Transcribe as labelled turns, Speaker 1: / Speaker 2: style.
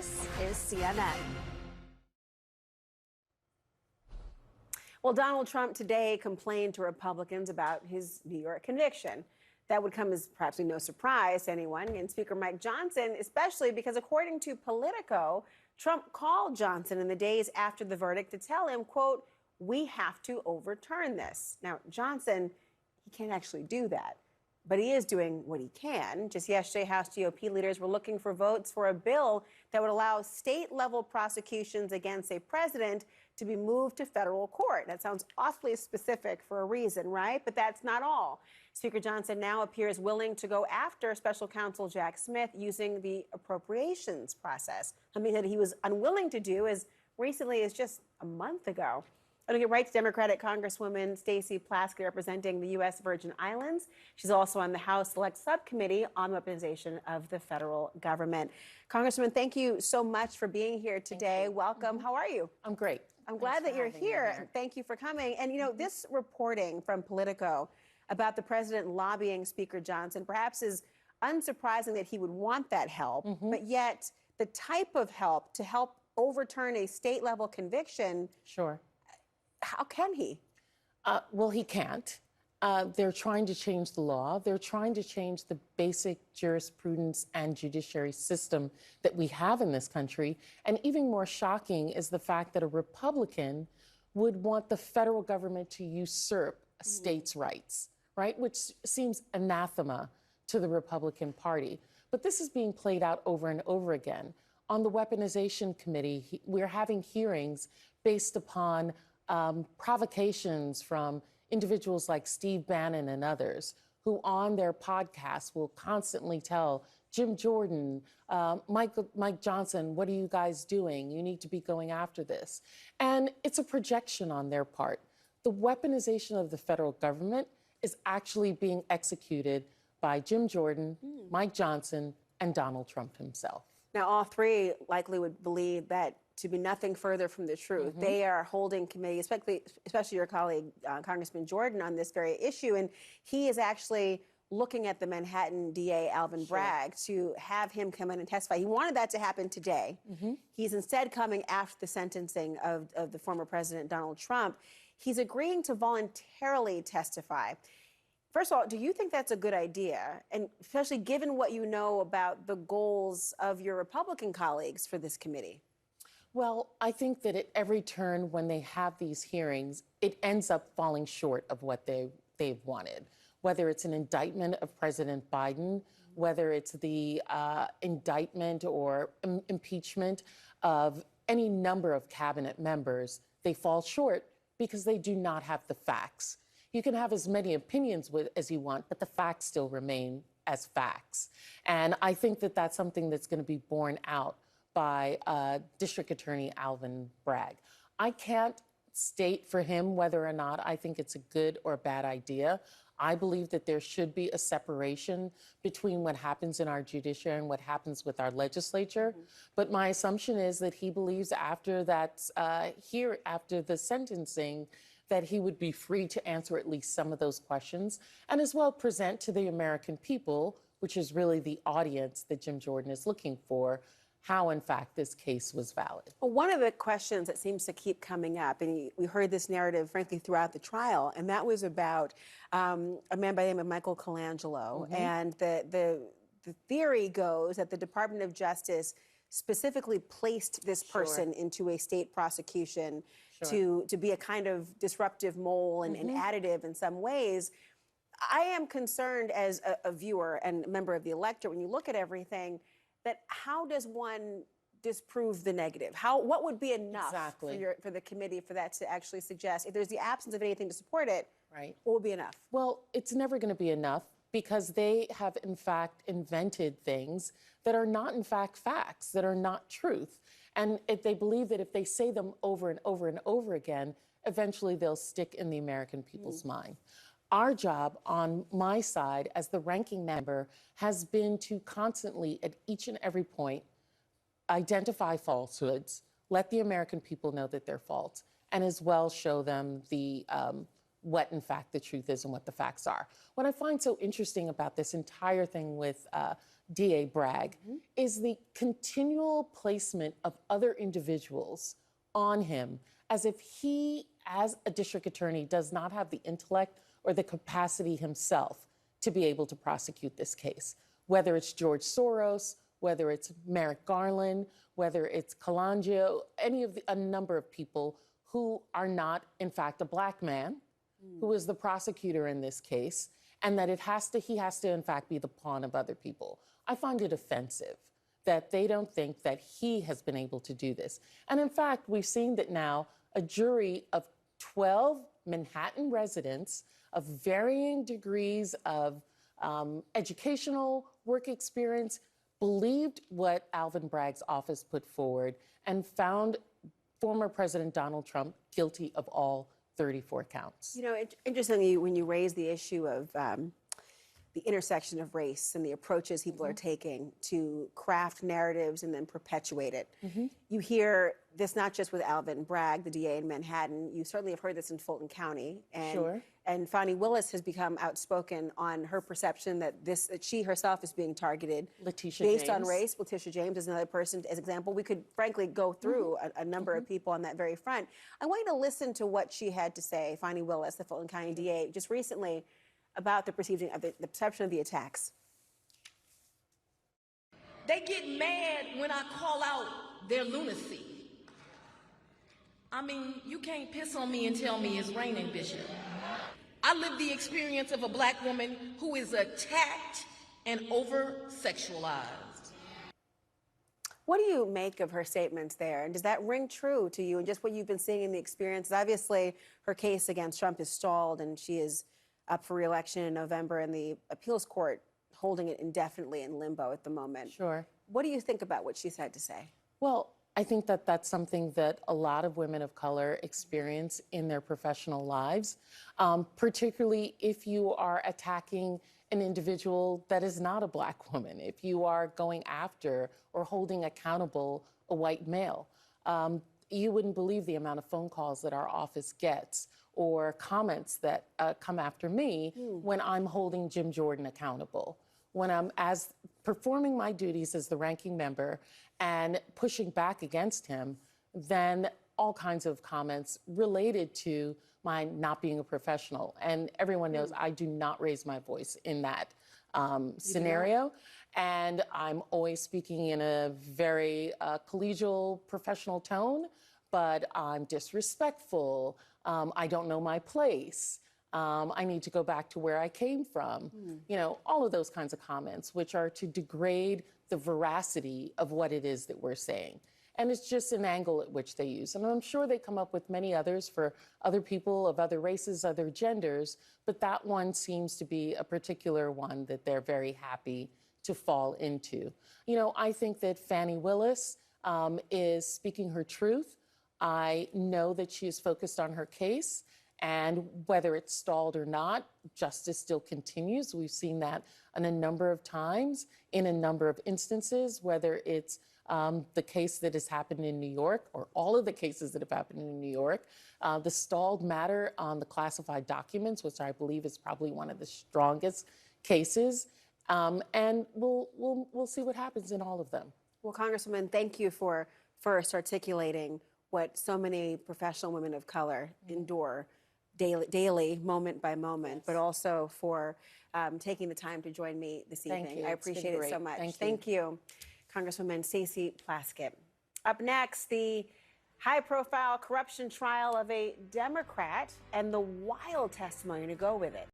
Speaker 1: This is CNN. Well, Donald Trump today complained to Republicans about his New York conviction. That would come as perhaps no surprise to anyone, and Speaker Mike Johnson, especially because according to Politico, Trump called Johnson in the days after the verdict to tell him, quote, "We have to overturn this." Now, Johnson, he can't actually do that, but he is doing what he can. Just yesterday, House GOP leaders were looking for votes for a bill that would allow state-level prosecutions against a president to be moved to federal court. That sounds awfully specific for a reason, right? But that's not all. Speaker Johnson now appears willing to go after special counsel Jack Smith using the appropriations process, something that he was unwilling to do as recently as just a month ago. I'm going to get right to Democratic Congresswoman Stacey Plaskett, representing the U.S. Virgin Islands. She's also on the House Select Subcommittee on Weaponization of the federal government. Congresswoman, thank you so much for being here today. Welcome. How are you?
Speaker 2: I'm great.
Speaker 1: I'm glad that you're here. Thank you for coming. And, you know, this reporting from Politico about the president lobbying Speaker Johnson perhaps is unsurprising that he would want that help, but yet the type of help to help overturn a state-level conviction.
Speaker 2: Sure.
Speaker 1: How can he?
Speaker 2: Well, he can't. They're trying to change the law. They're trying to change the basic jurisprudence and judiciary system that we have in this country. And even more shocking is the fact that a Republican would want the federal government to usurp states' rights, right? Which seems anathema to the Republican Party. But this is being played out over and over again. On the Weaponization Committee, we're having hearings based upon provocations from individuals like Steve Bannon and others who on their podcasts will constantly tell Jim Jordan, Mike Johnson, what are you guys doing? You need to be going after this. And it's a projection on their part. The weaponization of the federal government is actually being executed by Jim Jordan, Mike Johnson, and Donald Trump himself.
Speaker 1: Now, all three likely would believe that to be nothing further from the truth. They are holding committee, especially your colleague, Congressman Jordan, on this very issue. And he is actually looking at the Manhattan DA, Alvin Bragg, to have him come in and testify. He wanted that to happen today. He's instead coming after the sentencing of the former president, Donald Trump. He's agreeing to voluntarily testify. First of all, do you think that's a good idea? And especially given what you know about the goals of your Republican colleagues for this committee?
Speaker 2: Well, I think that at every turn when they have these hearings, it ends up falling short of what they've wanted, whether it's an indictment of President Biden, whether it's the indictment or impeachment of any number of cabinet members. They fall short because they do not have the facts. You can have as many opinions as you want, but the facts still remain as facts. And I think that that's something that's going to be borne out by District Attorney Alvin Bragg. I can't state for him whether or not I think it's a good or bad idea. I believe that there should be a separation between what happens in our judiciary and what happens with our legislature. But my assumption is that he believes after that, after the sentencing, that he would be free to answer at least some of those questions and as well present to the American people, which is really the audience that Jim Jordan is looking for, how, in fact, this case was valid.
Speaker 1: Well, one of the questions that seems to keep coming up, and we heard this narrative, frankly, throughout the trial, and that was about a man by the name of Michael Colangelo. And the theory goes that the Department of Justice specifically placed this person into a state prosecution to be a kind of disruptive mole and additive in some ways. I am concerned as a viewer and a member of the electorate, when you look at everything, that how does one disprove the negative? What would be enough for the committee for that to actually suggest, if there's the absence of anything to support it, what would be enough?
Speaker 2: Well, it's never going to be enough because they have, in fact, invented things that are not, in fact, facts, that are not truth. And if they believe that if they say them over and over and over again, eventually they'll stick in the American people's mind. Our job on my side as the ranking member has been to constantly, at each and every point, identify falsehoods, let the American people know that they're false, and as well show them what, in fact, the truth is and what the facts are. What I find so interesting about this entire thing with DA Bragg, is the continual placement of other individuals on him as if he, as a district attorney, does not have the intellect or the capacity himself to be able to prosecute this case. Whether it's George Soros, whether it's Merrick Garland, whether it's Colangio, a number of people who are not, in fact, a black man, who is the prosecutor in this case, and that he has to, in fact, be the pawn of other people. I find it offensive that they don't think that he has been able to do this. And in fact, we've seen that now a jury of 12 Manhattan residents of varying degrees of educational work experience believed what Alvin Bragg's office put forward and found former President Donald Trump guilty of all 34 counts.
Speaker 1: You know, interestingly, when you raise the issue of the intersection of race and the approaches people are taking to craft narratives and then perpetuate it, you hear this not just with Alvin Bragg, the DA in Manhattan. You certainly have heard this in Fulton County. And, and Fani Willis has become outspoken on her perception that she herself is being targeted based on race. Letitia James is another person as example. We could frankly go through a number of people on that very front. I want you to listen to what she had to say, Fani Willis, the Fulton County DA, just recently about the perception of the attacks.
Speaker 3: They get mad when I call out their lunacy. I mean, you can't piss on me and tell me it's raining, Bishop. I lived the experience of a black woman who is attacked and over-sexualized.
Speaker 1: What do you make of her statements there? And does that ring true to you and just what you've been seeing in the experience? Obviously, her case against Trump is stalled and she is up for re-election in November, and the appeals court holding it indefinitely in limbo at the moment.
Speaker 2: Sure.
Speaker 1: What do you think about what she's had to say?
Speaker 2: Well, I think that that's something that a lot of women of color experience in their professional lives, particularly if you are attacking an individual that is not a black woman, if you are going after or holding accountable a white male. You wouldn't believe the amount of phone calls that our office gets or comments that come after me when I'm holding Jim Jordan accountable, when I'm performing my duties as the ranking member and pushing back against him, then all kinds of comments related to my not being a professional. And everyone knows I do not raise my voice in that scenario. And I'm always speaking in a very collegial, professional tone, but I'm disrespectful. I don't know my place. I need to go back to where I came from. You know, all of those kinds of comments, which are to degrade the veracity of what it is that we're saying. And it's just an angle at which they use. And I'm sure they come up with many others for other people of other races, other genders, but that one seems to be a particular one that they're very happy to fall into. You know, I think that Fani Willis is speaking her truth. I know that she is focused on her case, and whether it's stalled or not, justice still continues. We've seen that a number of times in a number of instances, whether it's the case that has happened in New York or all of the cases that have happened in New York, the stalled matter on the classified documents, which I believe is probably one of the strongest cases. And we'll see what happens in all of them.
Speaker 1: Well, Congresswoman, thank you for first articulating what so many professional women of color endure daily, moment by moment, but also for taking the time to join me this evening.
Speaker 2: Thank you.
Speaker 1: I appreciate it so much.
Speaker 2: Thank you.
Speaker 1: Congresswoman Stacey Plaskett. Up next, the high-profile corruption trial of a Democrat and the wild testimony to go with it.